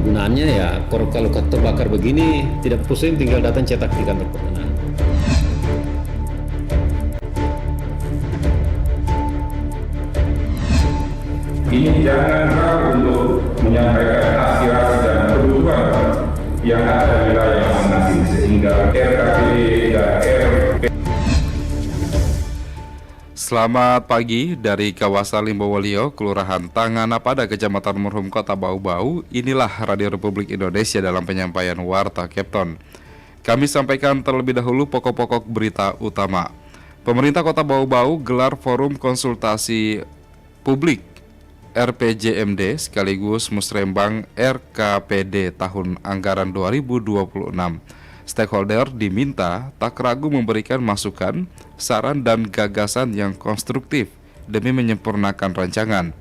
Kegunaannya ya kalau terbakar begini tidak pusing, tinggal datang cetak di kantor pertanahan. Ini jangan ragu untuk menyampaikan aspirasi dan kebutuhan yang ada di wilayah masing-masing sehingga RKPD dan RP. Selamat pagi dari kawasan Limbowolio, Kelurahan Tanganapada, Kecamatan Murum, Kota Bau-Bau. Inilah Radio Republik Indonesia dalam penyampaian Warta Kepton. Kami sampaikan terlebih dahulu pokok-pokok berita utama. Pemerintah Kota Bau-Bau gelar forum konsultasi publik RPJMD sekaligus musrembang RKPD tahun anggaran 2026. Stakeholder diminta tak ragu memberikan masukan, saran dan gagasan yang konstruktif demi menyempurnakan rancangan.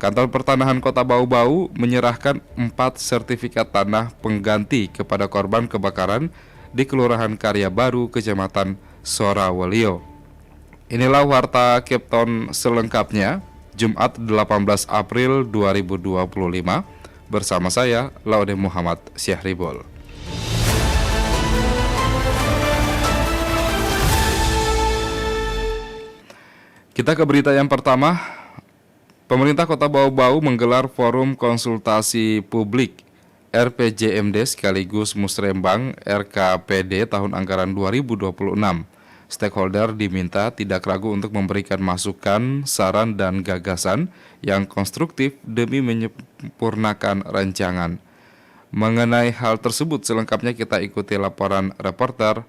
Kantor Pertanahan Kota Bau-Bau menyerahkan 4 sertifikat tanah pengganti kepada korban kebakaran di Kelurahan Karya Baru, Kecamatan Sorawolio. Inilah Warta Kepton selengkapnya, Jumat 18 April 2025, bersama saya, Laude Muhammad Syahribol. Kita ke berita yang pertama. Pemerintah Kota Bau-Bau menggelar forum konsultasi publik RPJMD sekaligus musrembang RKPD tahun anggaran 2026. Stakeholder diminta tidak ragu untuk memberikan masukan, saran dan gagasan yang konstruktif demi menyempurnakan rancangan. Mengenai hal tersebut selengkapnya kita ikuti laporan reporter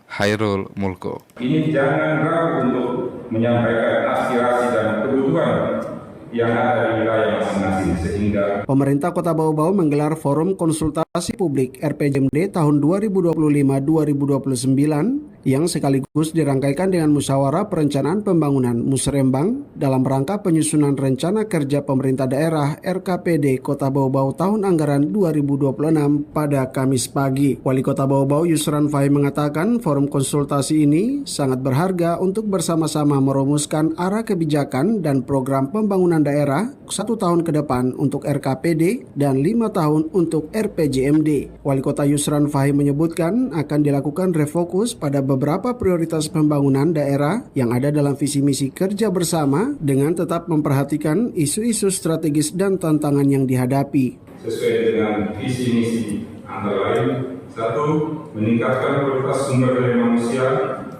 Hairul Mulko. Ini jangan ragu untuk menyampaikan aspirasi dan kebutuhan yang ada di wilayah masing-masing sehingga Pemerintah Kota Bau-Bau menggelar forum konsultasi publik RPJMD tahun 2025-2029 yang sekaligus dirangkaikan dengan musyawarah perencanaan pembangunan musrembang dalam rangka penyusunan rencana kerja pemerintah daerah RKPD Kota Bau-Bau tahun anggaran 2026 pada Kamis pagi. Wali Kota Bau-Bau Yusran Fahim mengatakan forum konsultasi ini sangat berharga untuk bersama-sama merumuskan arah kebijakan dan program pembangunan daerah 1 tahun ke depan untuk RKPD dan 5 tahun untuk RPJMD. Wali Kota Yusran Fahim menyebutkan akan dilakukan refokus pada beberapa prioritas pembangunan daerah yang ada dalam visi misi kerja bersama dengan tetap memperhatikan isu-isu strategis dan tantangan yang dihadapi. sesuai dengan visi misi antara lain: 1. Meningkatkan kualitas sumber daya manusia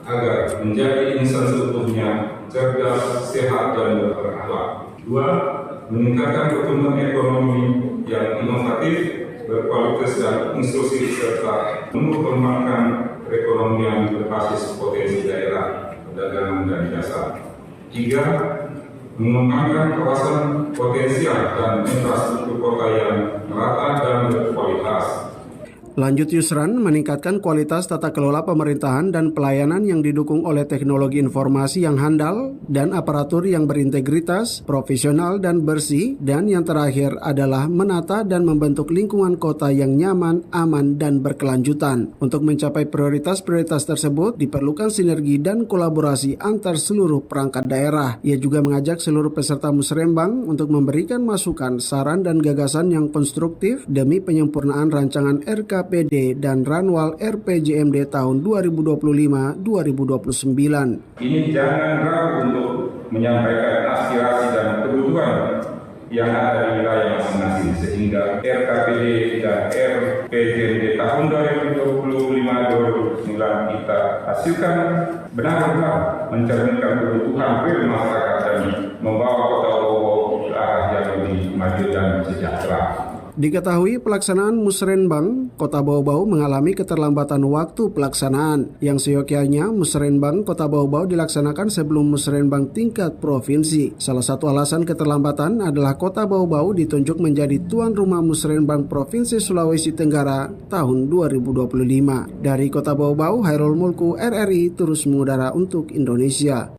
agar menjadi insan seutuhnya cerdas, sehat dan berakhlak. 2. Meningkatkan pertumbuhan ekonomi yang inovatif, berkualitas dan inklusif serta mengembangkan perekonomian berbasis potensi daerah, perdagangan dan jasa. 3. Mengembangkan kawasan potensial dan infrastruktur kota yang merata dan berkualitas. Lanjut Yusran, meningkatkan kualitas tata kelola pemerintahan dan pelayanan yang didukung oleh teknologi informasi yang handal dan aparatur yang berintegritas, profesional dan bersih, dan yang terakhir adalah menata dan membentuk lingkungan kota yang nyaman, aman, dan berkelanjutan. Untuk mencapai prioritas-prioritas tersebut diperlukan sinergi dan kolaborasi antar seluruh perangkat daerah. Ia juga mengajak seluruh peserta musrembang untuk memberikan masukan, saran, dan gagasan yang konstruktif demi penyempurnaan rancangan RKPD dan Ranwal RPJMD tahun 2025-2029. Ini jangan ragu untuk menyampaikan aspirasi dan kebutuhan yang ada di wilayah masing-masing sehingga RKPD dan RPJMD tahun 2025-2029 kita hasilkan benar-benar mencerminkan kebutuhan real masyarakat dan membawa Kota Bau-Bau ke arah yang lebih maju dan sejahtera. Diketahui pelaksanaan musrenbang Kota Bau-Bau mengalami keterlambatan waktu pelaksanaan, yang seyogyanya musrenbang Kota Bau-Bau dilaksanakan sebelum musrenbang tingkat provinsi. Salah satu alasan keterlambatan adalah Kota Bau-Bau ditunjuk menjadi tuan rumah musrenbang Provinsi Sulawesi Tenggara tahun 2025. Dari Kota Bau-Bau, Hairul Mulku, RRI terus mengudara untuk Indonesia.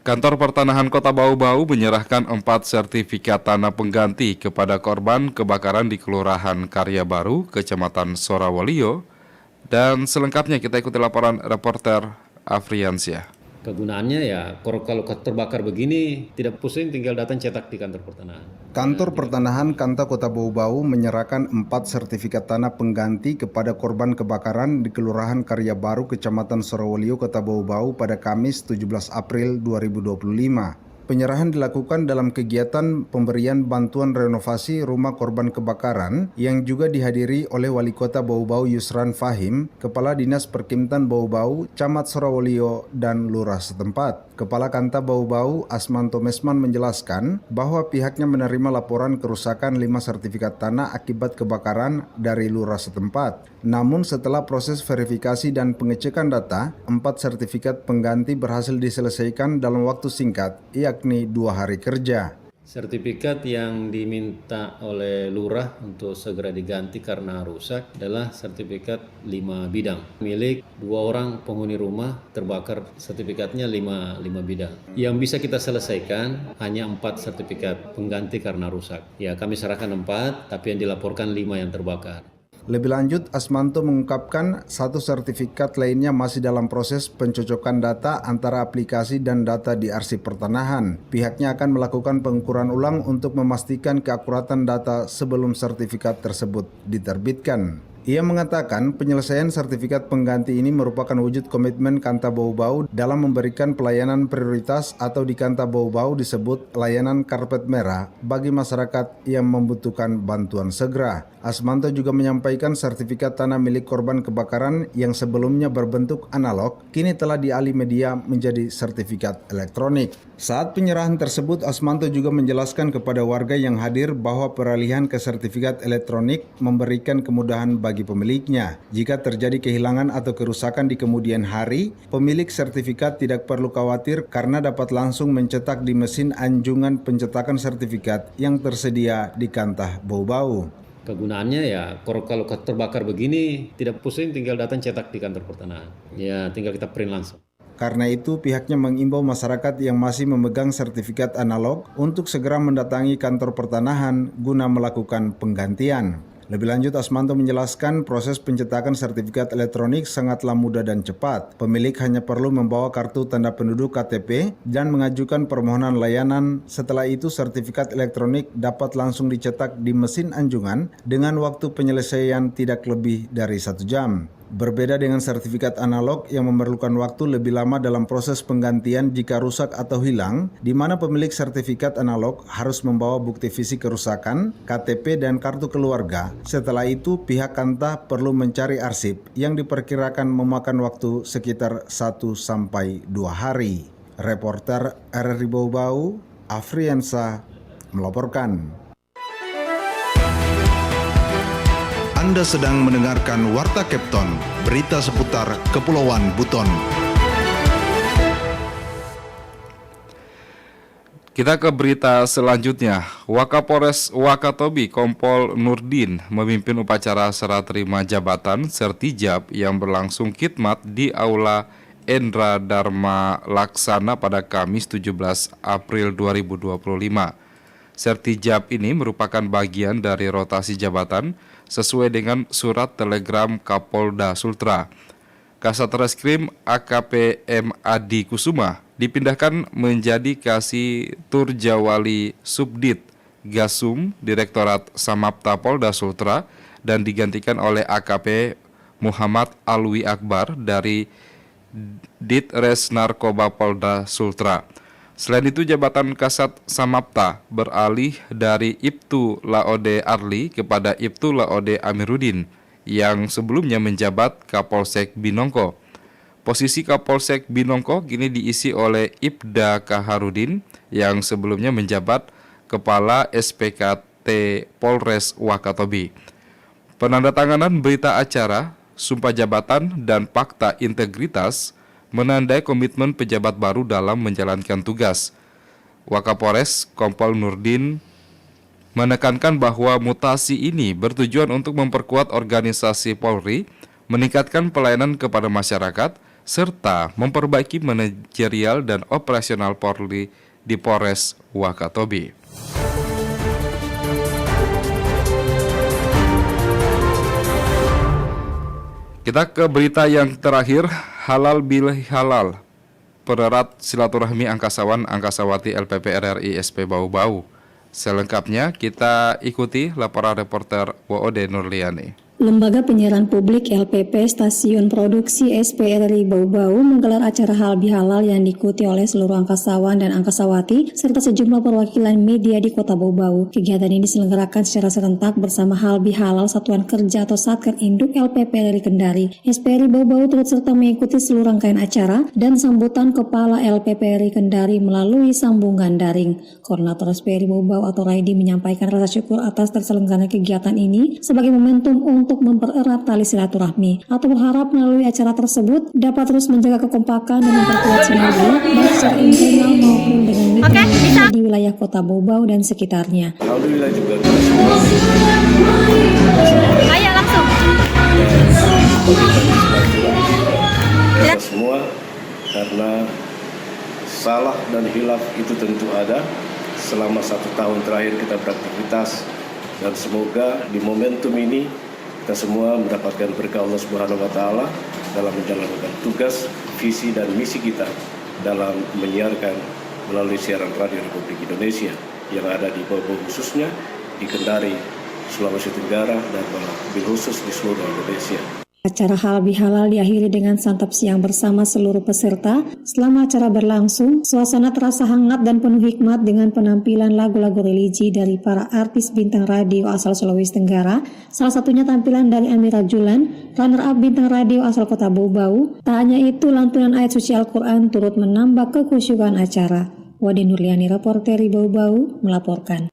Kantor Pertanahan Kota Bau-Bau menyerahkan 4 sertifikat tanah pengganti kepada korban kebakaran di Kelurahan Karya Baru, Kecamatan Sorawolio. Dan selengkapnya kita ikuti laporan reporter Afriansyah. Kegunaannya ya kalau terbakar begini tidak pusing, tinggal datang cetak di kantor pertanahan. Kantor Pertanahan Kanta Kota Bau-Bau menyerahkan 4 sertifikat tanah pengganti kepada korban kebakaran di Kelurahan Karya Baru, Kecamatan Sorowolio, Kota Bau-Bau pada Kamis 17 April 2025. Penyerahan dilakukan dalam kegiatan pemberian bantuan renovasi rumah korban kebakaran yang juga dihadiri oleh Wali Kota Bau-Bau Yusran Fahim, Kepala Dinas Perkimtan Bau-Bau, Camat Sorowolio, dan Lurah setempat. Kepala Kanta Bau-Bau Asmanto Mesman menjelaskan bahwa pihaknya menerima laporan kerusakan 5 sertifikat tanah akibat kebakaran dari Lurah setempat. Namun setelah proses verifikasi dan pengecekan data, 4 sertifikat pengganti berhasil diselesaikan dalam waktu singkat, yakni 2 hari kerja. Sertifikat yang diminta oleh lurah untuk segera diganti karena rusak adalah sertifikat 5 bidang. Milik 2 orang penghuni rumah terbakar, sertifikatnya 5 bidang. Yang bisa kita selesaikan hanya 4 sertifikat pengganti karena rusak. Ya, kami serahkan 4, tapi yang dilaporkan 5 yang terbakar. Lebih lanjut, Asmanto mengungkapkan 1 sertifikat lainnya masih dalam proses pencocokan data antara aplikasi dan data di arsip pertanahan. Pihaknya akan melakukan pengukuran ulang untuk memastikan keakuratan data sebelum sertifikat tersebut diterbitkan. Ia mengatakan penyelesaian sertifikat pengganti ini merupakan wujud komitmen Kanta Bau-Bau dalam memberikan pelayanan prioritas atau di Kanta Bau-Bau disebut layanan karpet merah bagi masyarakat yang membutuhkan bantuan segera. Asmanto juga menyampaikan sertifikat tanah milik korban kebakaran yang sebelumnya berbentuk analog kini telah dialih media menjadi sertifikat elektronik. Saat penyerahan tersebut, Asmanto juga menjelaskan kepada warga yang hadir bahwa peralihan ke sertifikat elektronik memberikan kemudahan bagi pemiliknya. Jika terjadi kehilangan atau kerusakan di kemudian hari, pemilik sertifikat tidak perlu khawatir karena dapat langsung mencetak di mesin anjungan pencetakan sertifikat yang tersedia di Kanta Bau-Bau. Kegunaannya ya kalau terbakar begini tidak pusing, tinggal datang cetak di kantor pertanahan. Ya, tinggal kita print langsung. Karena itu, pihaknya mengimbau masyarakat yang masih memegang sertifikat analog untuk segera mendatangi kantor pertanahan guna melakukan penggantian. Lebih lanjut, Asmanto menjelaskan proses pencetakan sertifikat elektronik sangatlah mudah dan cepat. Pemilik hanya perlu membawa kartu tanda penduduk KTP dan mengajukan permohonan layanan. Setelah itu, sertifikat elektronik dapat langsung dicetak di mesin anjungan dengan waktu penyelesaian tidak lebih dari 1 jam. Berbeda dengan sertifikat analog yang memerlukan waktu lebih lama dalam proses penggantian jika rusak atau hilang, di mana pemilik sertifikat analog harus membawa bukti fisik kerusakan, KTP, dan kartu keluarga. Setelah itu, pihak Kanta perlu mencari arsip yang diperkirakan memakan waktu sekitar 1-2 hari. Reporter RRI Bau-Bau, Afriansa, melaporkan. Anda sedang mendengarkan Warta Kepton, berita seputar Kepulauan Buton. Kita ke berita selanjutnya. Wakapolres Wakatobi Kompol Nurdin memimpin upacara serah terima jabatan Sertijab yang berlangsung khidmat di Aula Endra Dharma Laksana pada Kamis 17 April 2025. Sertijab ini merupakan bagian dari rotasi jabatan sesuai dengan surat telegram Kapolda Sultra. Kasat Reskrim AKP M. Adi Kusuma dipindahkan menjadi Kasih-Tur Jawali Subdit Gasum Direktorat Samapta Polda Sultra dan digantikan oleh AKP Muhammad Alwi Akbar dari Ditres Narkoba Polda Sultra. Selain itu, jabatan Kasat Samapta beralih dari Ibtu Laode Arli kepada Ibtu Laode Amiruddin yang sebelumnya menjabat Kapolsek Binongko. Posisi Kapolsek Binongko kini diisi oleh Ibda Kaharudin yang sebelumnya menjabat Kepala SPKT Polres Wakatobi. Penandatanganan berita acara, sumpah jabatan, dan fakta integritas menandai komitmen pejabat baru dalam menjalankan tugas. Wakapolres Kompol Nurdin menekankan bahwa mutasi ini bertujuan untuk memperkuat organisasi Polri, meningkatkan pelayanan kepada masyarakat, serta memperbaiki manajerial dan operasional Polri di Polres Wakatobi. Kita ke berita yang terakhir, halal bilah halal. mempererat silaturahmi angkasawan-angkasawati LPP RRI SP Bau-Bau. Selengkapnya kita ikuti laporan reporter WOD Nurliani. Lembaga Penyiaran Publik LPP Stasiun Produksi SPRRI Bau-Bau menggelar acara halal bihalal yang diikuti oleh seluruh angkasawan dan angkasawati serta sejumlah perwakilan media di Kota Bau-Bau. Kegiatan ini diselenggarakan secara serentak bersama halal bihalal Satuan Kerja atau Satker Induk LPP RRI Kendari. SPRRI Bau-Bau turut serta mengikuti seluruh rangkaian acara dan sambutan Kepala LPP RRI Kendari melalui sambungan daring. Koordinator SPRRI Bau-Bau atau Raidi menyampaikan rasa syukur atas terselenggaranya kegiatan ini sebagai momentum untuk mempererat tali silaturahmi atau berharap melalui acara tersebut dapat terus menjaga kekompakan dan memperkuat sinergi baik secara internal maupun dengan mitra di wilayah Kota Bau-Bau dan sekitarnya. Alhamdulillah juga ayo langsung kita semua, karena salah dan hilaf itu tentu ada selama 1 tahun terakhir kita beraktivitas, dan semoga di momentum ini kita semua mendapatkan berkah Allah Subhanahu wa Ta'ala dalam menjalankan tugas, visi dan misi kita dalam menyiarkan melalui siaran radio Republik Indonesia yang ada di Bau-Bau khususnya di Kendari, Sulawesi Tenggara dan bil khusus di seluruh Indonesia. Acara halal bihalal diakhiri dengan santap siang bersama seluruh peserta. Selama acara berlangsung, suasana terasa hangat dan penuh hikmat dengan penampilan lagu-lagu religi dari para artis bintang radio asal Sulawesi Tenggara. Salah satunya tampilan dari Amira Julan, runner-up bintang radio asal Kota Bau-Bau. Tak hanya itu, lantunan ayat suci Al-Quran turut menambah kekhusyukan acara. Wadi Nurliani, reporter Bau-Bau, melaporkan.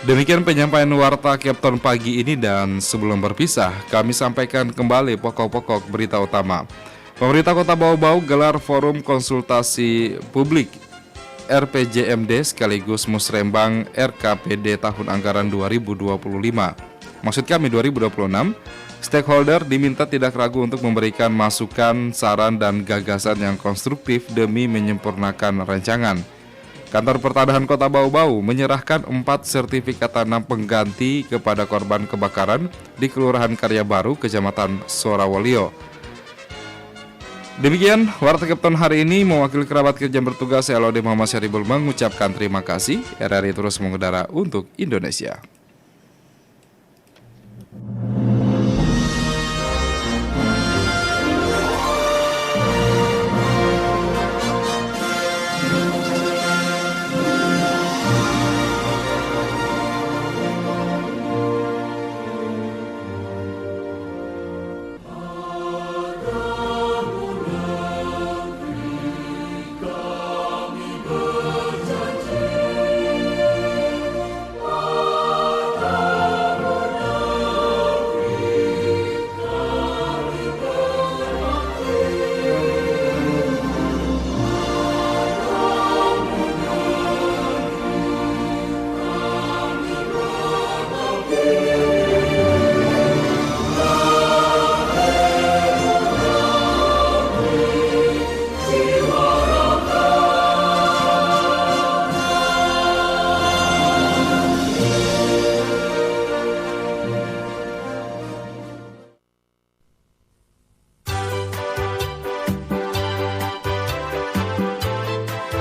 Demikian penyampaian Warta Kepton pagi ini, dan sebelum berpisah, kami sampaikan kembali pokok-pokok berita utama. Pemerintah Kota Bau-Bau gelar forum konsultasi publik RPJMD sekaligus Musrembang RKPD tahun anggaran 2025. Maksud kami 2026, stakeholder diminta tidak ragu untuk memberikan masukan, saran, dan gagasan yang konstruktif demi menyempurnakan rancangan. Kantor Pertanahan Kota Bau-Bau menyerahkan 4 sertifikat tanam pengganti kepada korban kebakaran di Kelurahan Karya Baru, Kecamatan Sorawolio. Demikian Warta Kepton hari ini. Mewakili kerabat kerja bertugas, saya Lode Muhammad Syaribul mengucapkan terima kasih. RRI terus mengudara untuk Indonesia.